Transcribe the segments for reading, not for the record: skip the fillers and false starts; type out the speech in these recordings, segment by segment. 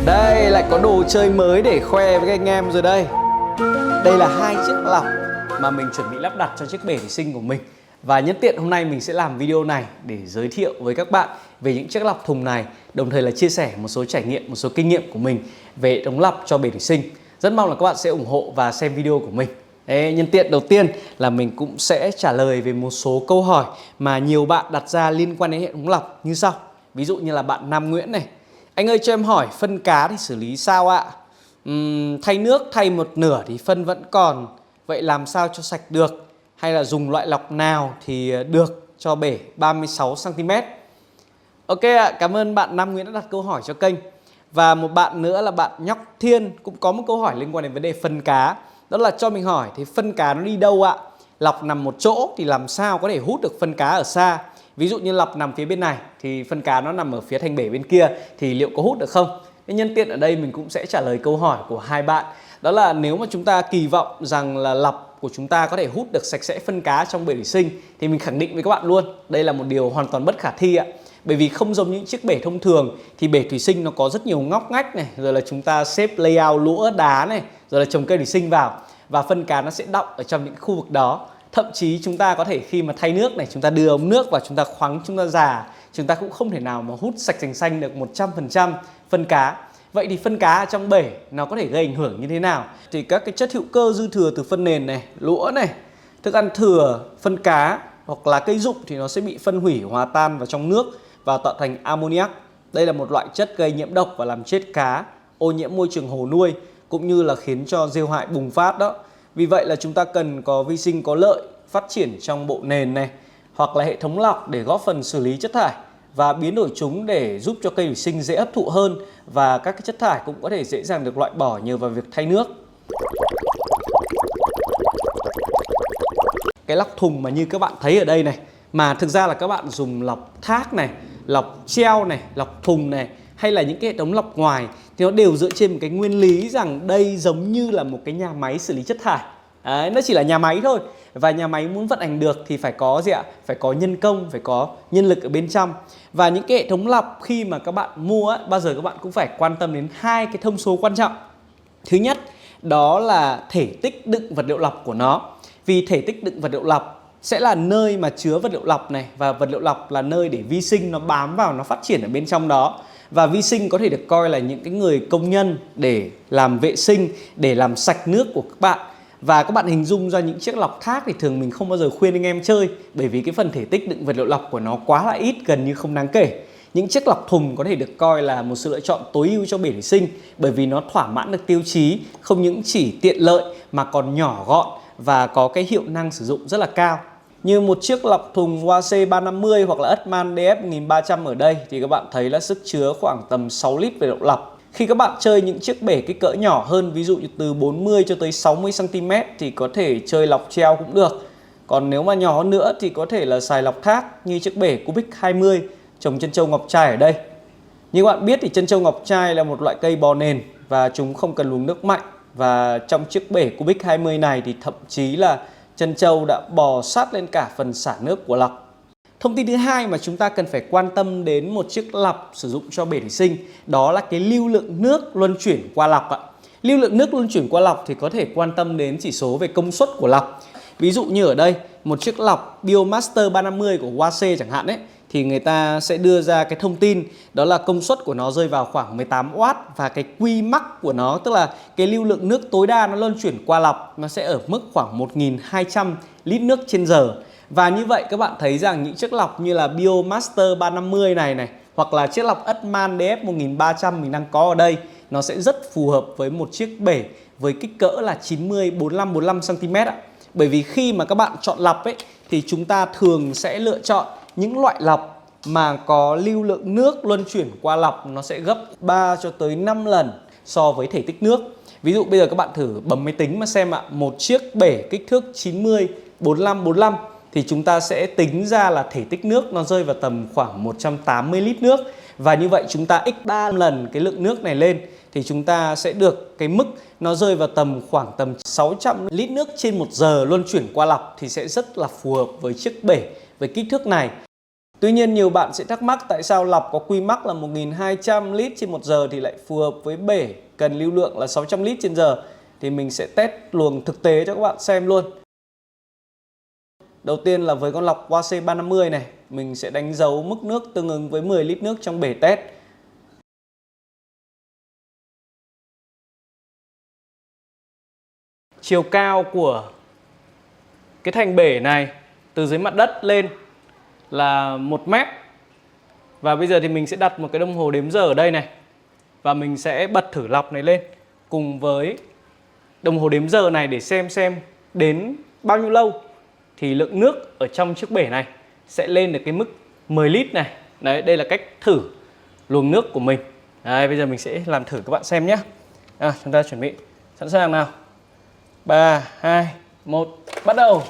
Đây lại có đồ chơi mới để khoe với anh em rồi đây. Đây là hai chiếc lọc mà mình chuẩn bị lắp đặt cho chiếc bể thủy sinh của mình. Và nhân tiện hôm nay mình sẽ làm video này để giới thiệu với các bạn về những chiếc lọc thùng này, đồng thời là chia sẻ một số trải nghiệm, một số kinh nghiệm của mình về hệ thống lọc cho bể thủy sinh. Rất mong là các bạn sẽ ủng hộ và xem video của mình. Nhân tiện đầu tiên là mình cũng sẽ trả lời về một số câu hỏi mà nhiều bạn đặt ra liên quan đến hệ thống lọc như sau. Ví dụ như là bạn Nam Nguyễn này: anh ơi cho em hỏi phân cá thì xử lý sao ạ? Thay nước thay một nửa thì phân vẫn còn, vậy làm sao cho sạch được? Hay là dùng loại lọc nào thì được cho bể 36 cm? Ok ạ, cảm ơn bạn Nam Nguyễn đã đặt câu hỏi cho kênh. Và một bạn nữa là bạn Nhóc Thiên cũng có một câu hỏi liên quan đến vấn đề phân cá. Đó là cho mình hỏi thì phân cá nó đi đâu ạ? Lọc nằm một chỗ thì làm sao có thể hút được phân cá ở xa? Ví dụ như lọc nằm phía bên này thì phân cá nó nằm ở phía thành bể bên kia thì liệu có hút được không? Nhân tiện ở đây mình cũng sẽ trả lời câu hỏi của hai bạn. Đó là nếu mà chúng ta kỳ vọng rằng là lọc của chúng ta có thể hút được sạch sẽ phân cá trong bể thủy sinh thì mình khẳng định với các bạn luôn, đây là một điều hoàn toàn bất khả thi ạ. Bởi vì không giống những chiếc bể thông thường thì bể thủy sinh nó có rất nhiều ngóc ngách này, rồi là chúng ta xếp layout lũa đá này, rồi là trồng cây thủy sinh vào và phân cá nó sẽ đọng ở trong những khu vực đó. Thậm chí chúng ta có thể khi mà thay nước này, chúng ta đưa ống nước vào, chúng ta khoắng, chúng ta rà, chúng ta cũng không thể nào mà hút sạch sành xanh được 100% phân cá. Vậy thì phân cá ở trong bể nó có thể gây ảnh hưởng như thế nào? Thì các cái chất hữu cơ dư thừa từ phân nền này, lũa này, thức ăn thừa, phân cá hoặc là cây rụng thì nó sẽ bị phân hủy, hòa tan vào trong nước và tạo thành ammoniac. Đây là một loại chất gây nhiễm độc và làm chết cá, ô nhiễm môi trường hồ nuôi cũng như là khiến cho rêu hại bùng phát đó. Vì vậy là chúng ta cần có vi sinh có lợi phát triển trong bộ nền này hoặc là hệ thống lọc để góp phần xử lý chất thải và biến đổi chúng để giúp cho cây thủy sinh dễ hấp thụ hơn, và các cái chất thải cũng có thể dễ dàng được loại bỏ nhờ vào việc thay nước. Cái lọc thùng mà như các bạn thấy ở đây này, mà thực ra là các bạn dùng lọc thác này, lọc treo này, lọc thùng này hay là những cái hệ thống lọc ngoài thì nó đều dựa trên một cái nguyên lý rằng đây giống như là một cái nhà máy xử lý chất thải. Đấy, nó chỉ là nhà máy thôi. Và nhà máy muốn vận hành được thì phải có gì ạ? Phải có nhân công, phải có nhân lực ở bên trong. Và những cái hệ thống lọc khi mà các bạn mua ấy, bao giờ các bạn cũng phải quan tâm đến hai cái thông số quan trọng. Thứ nhất, đó là thể tích đựng vật liệu lọc của nó. Vì thể tích đựng vật liệu lọc sẽ là nơi mà chứa vật liệu lọc này, và vật liệu lọc là nơi để vi sinh nó bám vào, nó phát triển ở bên trong đó. Và vi sinh có thể được coi là những cái người công nhân để làm vệ sinh, để làm sạch nước của các bạn. Và các bạn hình dung ra những chiếc lọc thác thì thường mình không bao giờ khuyên anh em chơi, bởi vì cái phần thể tích đựng vật liệu lọc của nó quá là ít, gần như không đáng kể. Những chiếc lọc thùng có thể được coi là một sự lựa chọn tối ưu cho bể thủy sinh, bởi vì nó thỏa mãn được tiêu chí không những chỉ tiện lợi mà còn nhỏ gọn và có cái hiệu năng sử dụng rất là cao. Như một chiếc lọc thùng WAC 350 hoặc là Erdmann DF 1300 ở đây thì các bạn thấy là sức chứa khoảng tầm 6 lít vật liệu lọc. Khi các bạn chơi những chiếc bể kích cỡ nhỏ hơn, ví dụ như từ 40 cho tới 60 cm thì có thể chơi lọc treo cũng được. Còn nếu mà nhỏ hơn nữa thì có thể là xài lọc thác như chiếc bể Cubic 20 trồng chân châu ngọc trai ở đây. Như các bạn biết thì chân châu ngọc trai là một loại cây bò nền và chúng không cần luồng nước mạnh. Và trong chiếc bể Cubic 20 này thì thậm chí là chân châu đã bò sát lên cả phần xả nước của lọc. Thông tin thứ hai mà chúng ta cần phải quan tâm đến một chiếc lọc sử dụng cho bể thủy sinh, đó là cái lưu lượng nước luân chuyển qua lọc ạ. Lưu lượng nước luân chuyển qua lọc thì có thể quan tâm đến chỉ số về công suất của lọc. Ví dụ như ở đây, một chiếc lọc Biomaster 350 của WAC chẳng hạn ấy, thì người ta sẽ đưa ra cái thông tin đó là công suất của nó rơi vào khoảng 18W và cái Qmax của nó, tức là cái lưu lượng nước tối đa nó luân chuyển qua lọc, nó sẽ ở mức khoảng 1200 lít nước trên giờ. Và như vậy các bạn thấy rằng những chiếc lọc như là Biomaster 350 này hoặc là chiếc lọc Erdmann DF 1300 mình đang có ở đây, nó sẽ rất phù hợp với một chiếc bể với kích cỡ là 90 45 cm ạ. Bởi vì khi mà các bạn chọn lọc ấy thì chúng ta thường sẽ lựa chọn những loại lọc mà có lưu lượng nước luân chuyển qua lọc nó sẽ gấp 3 cho tới 5 lần so với thể tích nước. Ví dụ bây giờ các bạn thử bấm máy tính mà xem ạ, một chiếc bể kích thước 90 45 thì chúng ta sẽ tính ra là thể tích nước nó rơi vào tầm khoảng 180 lít nước. Và như vậy chúng ta x 3 lần cái lượng nước này lên thì chúng ta sẽ được cái mức nó rơi vào khoảng tầm 600 lít nước trên 1 giờ luân chuyển qua lọc, thì sẽ rất là phù hợp với chiếc bể với kích thước này. Tuy nhiên nhiều bạn sẽ thắc mắc tại sao lọc có Quy mắc là 1200 lít trên 1 giờ thì lại phù hợp với bể cần lưu lượng là 600 lít trên giờ. Thì mình sẽ test luồng thực tế cho các bạn xem luôn. Đầu tiên là với con lọc WASE 350 này, mình sẽ đánh dấu mức nước tương ứng với 10 lít nước trong bể test. Chiều cao của cái thành bể này từ dưới mặt đất lên là 1 mét. Và bây giờ thì mình sẽ đặt một cái đồng hồ đếm giờ ở đây này. Và mình sẽ bật thử lọc này lên cùng với đồng hồ đếm giờ này để xem đến bao nhiêu lâu thì lượng nước ở trong chiếc bể này sẽ lên được cái mức 10 lít này. Đấy, đây là cách thử luồng nước của mình. Đấy, bây giờ mình sẽ làm thử các bạn xem nhé. Chúng ta chuẩn bị sẵn sàng nào. 3, 2, 1, bắt đầu.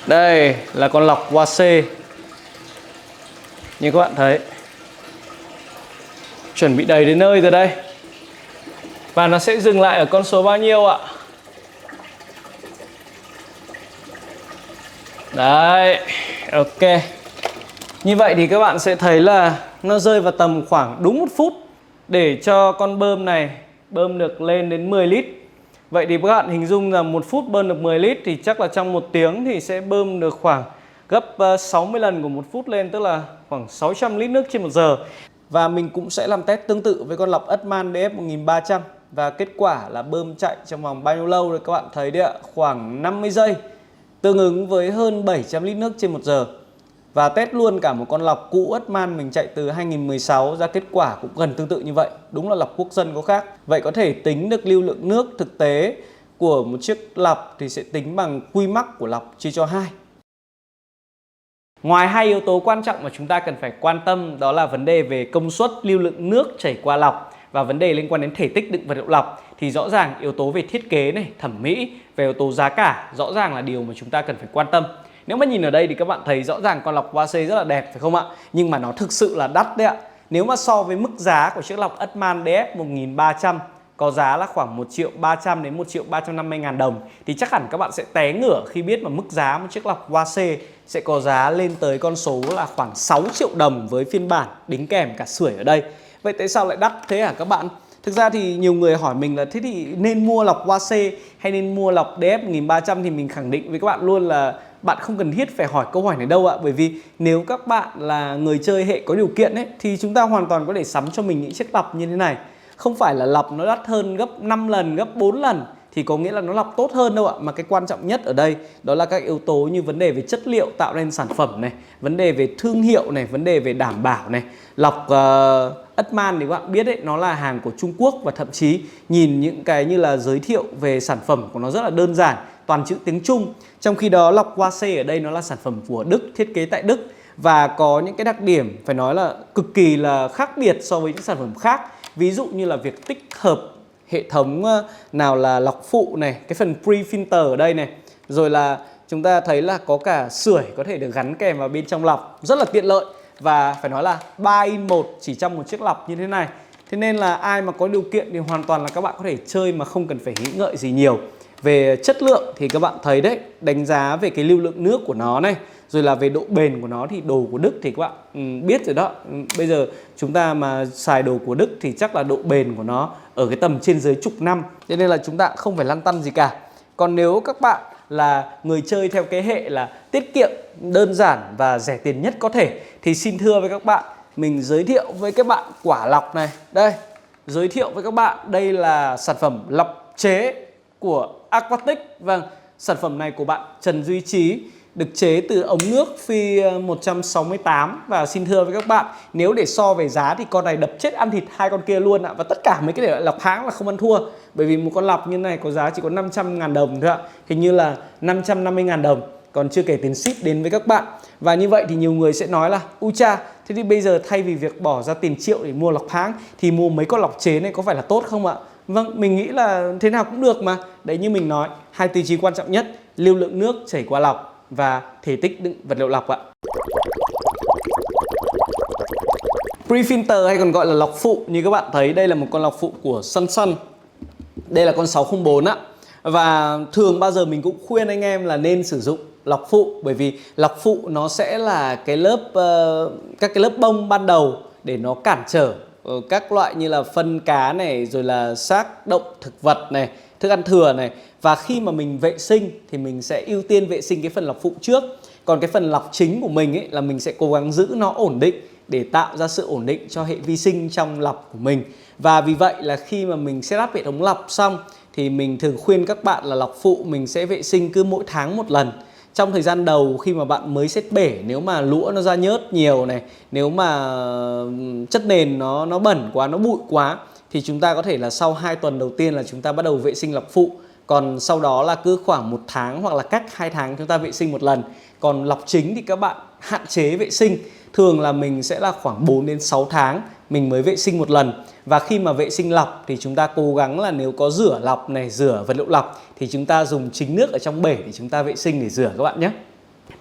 Đây là con lọc WASE. Như các bạn thấy, chuẩn bị đầy đến nơi rồi đây. Và nó sẽ dừng lại ở con số bao nhiêu ạ? Đấy, ok. Như vậy thì các bạn sẽ thấy là nó rơi vào tầm khoảng đúng 1 phút để cho con bơm này bơm được lên đến 10 lít. Vậy thì các bạn hình dung là 1 phút bơm được 10 lít thì chắc là trong 1 tiếng thì sẽ bơm được khoảng gấp 60 lần của 1 phút lên, tức là khoảng 600 lít nước trên 1 giờ. Và mình cũng sẽ làm test tương tự với con lọc Erdmann DF 1300. Và kết quả là bơm chạy trong vòng bao nhiêu lâu rồi các bạn thấy đấy ạ, khoảng 50 giây. Tương ứng với hơn 700 lít nước trên 1 giờ. Và test luôn cả một con lọc cũ Erdmann mình chạy từ 2016 ra kết quả cũng gần tương tự như vậy. Đúng là lọc quốc dân có khác. Vậy có thể tính được lưu lượng nước thực tế của một chiếc lọc thì sẽ tính bằng Quy mắc của lọc chia cho 2. Ngoài 2 yếu tố quan trọng mà chúng ta cần phải quan tâm, đó là vấn đề về công suất lưu lượng nước chảy qua lọc và vấn đề liên quan đến thể tích đựng vật liệu lọc, thì rõ ràng yếu tố về thiết kế này, thẩm mỹ, về yếu tố giá cả rõ ràng là điều mà chúng ta cần phải quan tâm. Nếu mà nhìn ở đây thì các bạn thấy rõ ràng con lọc WASE rất là đẹp phải không ạ? Nhưng mà nó thực sự là đắt đấy ạ. Nếu mà so với mức giá của chiếc lọc Erdmann DF 1300 có giá là khoảng 1.300.000 đến 1.350.000 đồng thì chắc hẳn các bạn sẽ té ngửa khi biết mà mức giá một chiếc lọc WASE sẽ có giá lên tới con số là khoảng 6 triệu đồng với phiên bản đính kèm cả sưởi ở đây. Vậy tại sao lại đắt thế hả các bạn? Thực ra thì nhiều người hỏi mình là thế thì nên mua lọc WASE hay nên mua lọc DF 1300 thì mình khẳng định với các bạn luôn là bạn không cần thiết phải hỏi câu hỏi này đâu ạ. Bởi vì nếu các bạn là người chơi hệ có điều kiện ấy, thì chúng ta hoàn toàn có thể sắm cho mình những chiếc lọc như thế này. Không phải là lọc nó đắt hơn gấp 5 lần, gấp 4 lần thì có nghĩa là nó lọc tốt hơn đâu ạ. Mà cái quan trọng nhất ở đây đó là các yếu tố như vấn đề về chất liệu tạo nên sản phẩm này, vấn đề về thương hiệu này, vấn đề về đảm bảo này. Lọc Erdmann thì các bạn biết đấy, nó là hàng của Trung Quốc và thậm chí nhìn những cái như là giới thiệu về sản phẩm của nó rất là đơn giản, toàn chữ tiếng Trung. Trong khi đó lọc WASE ở đây nó là sản phẩm của Đức, thiết kế tại Đức và có những cái đặc điểm phải nói là cực kỳ là khác biệt so với những sản phẩm khác. Ví dụ như là việc tích hợp hệ thống nào là lọc phụ này, cái phần pre-filter ở đây này. Rồi là chúng ta thấy là có cả sưởi có thể được gắn kèm vào bên trong lọc, rất là tiện lợi. Và phải nói là 3 in 1 chỉ trong một chiếc lọc như thế này. Thế nên là ai mà có điều kiện thì hoàn toàn là các bạn có thể chơi mà không cần phải nghĩ ngợi gì nhiều. Về chất lượng thì các bạn thấy đấy, đánh giá về cái lưu lượng nước của nó này, rồi là về độ bền của nó thì đồ của Đức thì các bạn biết rồi đó. Bây giờ chúng ta mà xài đồ của Đức thì chắc là độ bền của nó ở cái tầm trên dưới chục năm. Thế nên là chúng ta không phải lăn tăn gì cả. Còn nếu các bạn là người chơi theo cái hệ là tiết kiệm, đơn giản và rẻ tiền nhất có thể thì xin thưa với các bạn, mình giới thiệu với các bạn quả lọc này. Đây, giới thiệu với các bạn đây là sản phẩm lọc chế của Aquatic. Vâng, sản phẩm này của bạn Trần Duy Trí được chế từ ống nước Phi 168. Và xin thưa với các bạn, nếu để so về giá thì con này đập chết ăn thịt hai con kia luôn ạ. Và tất cả mấy cái để lọc hãng là không ăn thua. Bởi vì một con lọc như này có giá chỉ có 500.000 đồng thôi ạ. Hình như là 550.000 đồng. Còn chưa kể tiền ship đến với các bạn. Và như vậy thì nhiều người sẽ nói là ui cha, thế thì bây giờ thay vì việc bỏ ra tiền triệu để mua lọc hãng thì mua mấy con lọc chế này có phải là tốt không ạ? Vâng, mình nghĩ là thế nào cũng được mà. Đấy, như mình nói, hai tiêu chí quan trọng nhất, lưu lượng nước chảy qua lọc và thể tích đựng vật liệu lọc ạ. Pre-filter hay còn gọi là lọc phụ, như các bạn thấy đây là một con lọc phụ của Sunsun. Đây là con 604 á. Và thường bao giờ mình cũng khuyên anh em là nên sử dụng lọc phụ, bởi vì lọc phụ nó sẽ là cái lớp các cái lớp bông ban đầu để nó cản trở các loại như là phân cá này, rồi là xác động thực vật này, thức ăn thừa này. Và khi mà mình vệ sinh thì mình sẽ ưu tiên vệ sinh cái phần lọc phụ trước. Còn cái phần lọc chính của mình ấy là mình sẽ cố gắng giữ nó ổn định để tạo ra sự ổn định cho hệ vi sinh trong lọc của mình. Và vì vậy là khi mà mình setup hệ thống lọc xong thì mình thường khuyên các bạn là lọc phụ mình sẽ vệ sinh cứ mỗi tháng một lần. Trong thời gian đầu khi mà bạn mới xếp bể, nếu mà lũa nó ra nhớt nhiều này, nếu mà chất nền nó bẩn quá, nó bụi quá, thì chúng ta có thể là sau 2 tuần đầu tiên là chúng ta bắt đầu vệ sinh lọc phụ. Còn sau đó là cứ khoảng 1 tháng hoặc là cách 2 tháng chúng ta vệ sinh một lần. Còn lọc chính thì các bạn hạn chế vệ sinh. Thường là mình sẽ là khoảng 4 đến 6 tháng mình mới vệ sinh một lần. Và khi mà vệ sinh lọc thì chúng ta cố gắng là nếu có rửa lọc này, rửa vật liệu lọc thì chúng ta dùng chính nước ở trong bể để chúng ta vệ sinh để rửa các bạn nhé.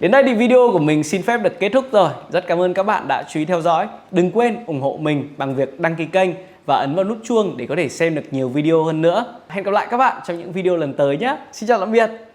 Đến đây thì video của mình xin phép được kết thúc rồi. Rất cảm ơn các bạn đã chú ý theo dõi. Đừng quên ủng hộ mình bằng việc đăng ký kênh và ấn vào nút chuông để có thể xem được nhiều video hơn nữa. Hẹn gặp lại các bạn trong những video lần tới nhé. Xin chào tạm biệt.